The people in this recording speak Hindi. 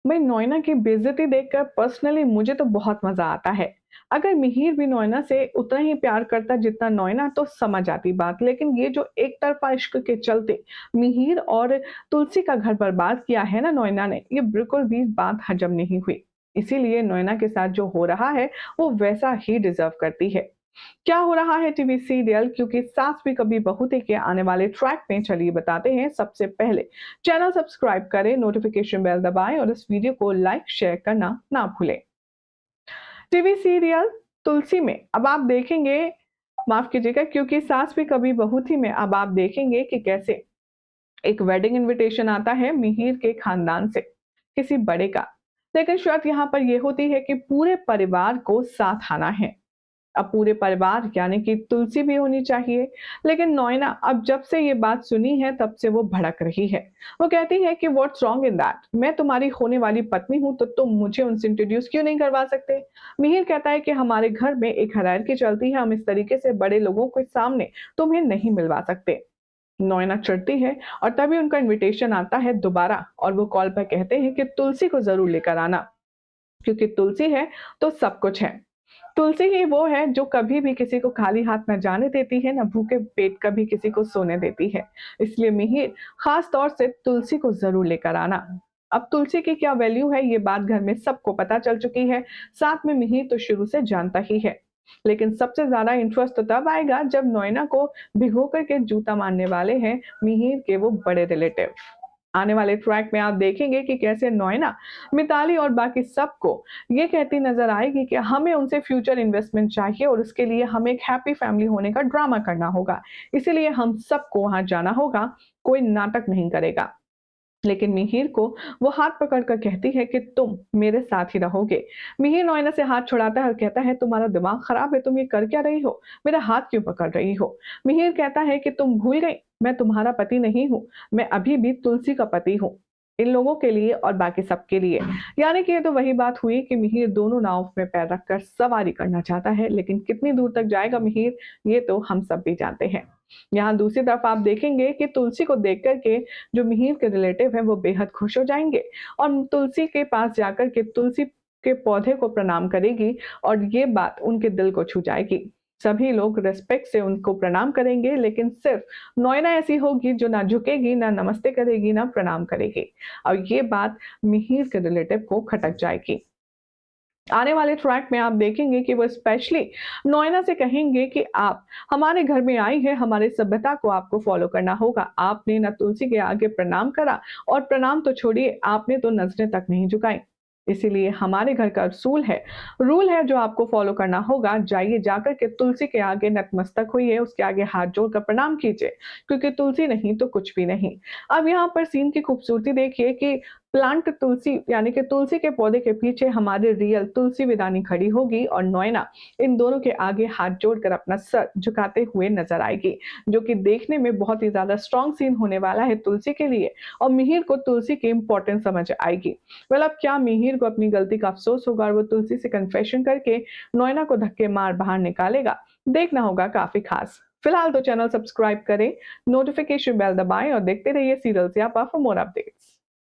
भाई नोएना की बेइज्जती देखकर पर्सनली मुझे तो बहुत मजा आता है। अगर मिहिर भी नोएना से उतना ही प्यार करता जितना नोएना तो समझ आती बात, लेकिन ये जो एक तरफा इश्क के चलते मिहिर और तुलसी का घर बर्बाद किया है ना नोएना ने, ये बिल्कुल भी बात हजम नहीं हुई। इसीलिए नोएना के साथ जो हो रहा है वो वैसा ही डिजर्व करती है। क्या हो रहा है टीवी सीरियल क्योंकि सास भी कभी बहू थी के आने वाले ट्रैक में चलिए बताते हैं। सबसे पहले चैनल सब्सक्राइब करें, नोटिफिकेशन बेल दबाएं और इस वीडियो को लाइक शेयर करना ना भूलें। टीवी सीरियल तुलसी में अब आप देखेंगे, माफ कीजिएगा, क्योंकि सास भी कभी बहू थी में अब आप देखेंगे कि कैसे एक वेडिंग इनविटेशन आता है मिहिर के खानदान से, किसी बड़े का। लेकिन शर्त यहाँ पर यह होती है कि पूरे परिवार को साथ आना है। अब पूरे परिवार यानी कि तुलसी भी होनी चाहिए। लेकिन नोएना अब जब से ये बात सुनी है तब से वो भड़क रही है। वो कहती है कि व्हाट्स रॉन्ग इन दैट, मैं तुम्हारी होने वाली पत्नी हूं तो तुम मुझे उनसे इंट्रोड्यूस क्यों नहीं करवा सकते। मिहिर कहता है कि हमारे घर में एक हायरार्की चलती है, हम इस तरीके से बड़े लोगों के सामने तुम्हें नहीं मिलवा सकते। नोएना चिढ़ती है और तभी उनका इनविटेशन आता है दोबारा और वो कॉल पर कहते हैं कि तुलसी को जरूर लेकर आना, क्योंकि तुलसी है तो सब कुछ है। तुलसी ही वो है जो कभी भी किसी को खाली हाथ न जाने देती है, न भूखे पेट कभी किसी को सोने देती है। इसलिए मिहिर खास तौर से तुलसी को जरूर लेकर आना। अब तुलसी की क्या वैल्यू है ये बात घर में सबको पता चल चुकी है। साथ में मिहिर तो शुरू से जानता ही है। लेकिन सबसे ज्यादा इंटरेस्ट तो तब आएगा जब नोएना को भिगो करके जूता मारने वाले हैं मिहिर के वो बड़े रिलेटिव। आने वाले ट्रैक में आप देखेंगे कि कैसे नोएना मिताली और बाकी सबको ये कहती नजर आएगी कि हमें उनसे फ्यूचर इन्वेस्टमेंट चाहिए और उसके लिए हमें एक हैप्पी फैमिली होने का ड्रामा करना होगा। इसीलिए हम सबको वहां जाना होगा, कोई नाटक नहीं करेगा। लेकिन मिहिर को वो हाथ पकड़कर कहती है कि तुम मेरे साथ ही रहोगे। मिहिर नोएना से हाथ छुड़ाता है और कहता है तुम्हारा दिमाग खराब है, तुम ये कर क्या रही हो, मेरा हाथ क्यों पकड़ रही हो। मिहिर कहता है कि तुम भूल गई, मैं तुम्हारा पति नहीं हूँ, मैं अभी भी तुलसी का पति हूँ, इन लोगों के लिए और बाकी सबके लिए। यानी कि ये तो वही बात हुई कि मिहिर दोनों नाव में पैर रखकर सवारी करना चाहता है, लेकिन कितनी दूर तक जाएगा मिहिर ये तो हम सब भी जानते हैं। यहाँ दूसरी तरफ आप देखेंगे कि तुलसी को देख कर के जो मिहिर के रिलेटिव हैं वो बेहद खुश हो जाएंगे और तुलसी के पास जाकर के तुलसी के पौधे को प्रणाम करेगी और ये बात उनके दिल को छू जाएगी। सभी लोग रिस्पेक्ट से उनको प्रणाम करेंगे, लेकिन सिर्फ नोएना ऐसी होगी जो ना झुकेगी, ना नमस्ते करेगी, ना प्रणाम करेगी। और ये बात मिहिर के रिलेटिव को खटक जाएगी। आने वाले ट्रैक में आप देखेंगे कि वो स्पेशली नोएना से कहेंगे कि आप हमारे घर में आई हैं, हमारे सभ्यता को आपको फॉलो करना होगा। आपने ना तुलसी के आगे प्रणाम करा और प्रणाम तो छोड़िए, आपने तो नजरें तक नहीं झुकाई। इसीलिए हमारे घर का रूल है जो आपको फॉलो करना होगा। जाइए जाकर के तुलसी के आगे नतमस्तक होइए, उसके आगे हाथ जोड़कर प्रणाम कीजिए, क्योंकि तुलसी नहीं तो कुछ भी नहीं। अब यहाँ पर सीन की खूबसूरती देखिए कि प्लांट तुलसी यानी कि तुलसी के पौधे के पीछे हमारी रियल तुलसी विदानी खड़ी होगी और नोएना इन दोनों के आगे हाथ जोड़कर अपना सर झुकाते हुए नजर आएगी, जो कि देखने में बहुत ही ज्यादा स्ट्रॉन्ग सीन होने वाला है तुलसी के लिए। और मिहिर को तुलसी की इंपॉर्टेंस समझ आएगी। वेल, अब क्या मिहिर को अपनी गलती का अफसोस होगा और वो तुलसी से कन्फेशन करके नोएना को धक्के मार बाहर निकालेगा, देखना होगा काफी खास। फिलहाल तो चैनल सब्सक्राइब करें, नोटिफिकेशन बेल दबाएं और देखते रहिए सीरियल से आप फॉर मोर अपडेट्स।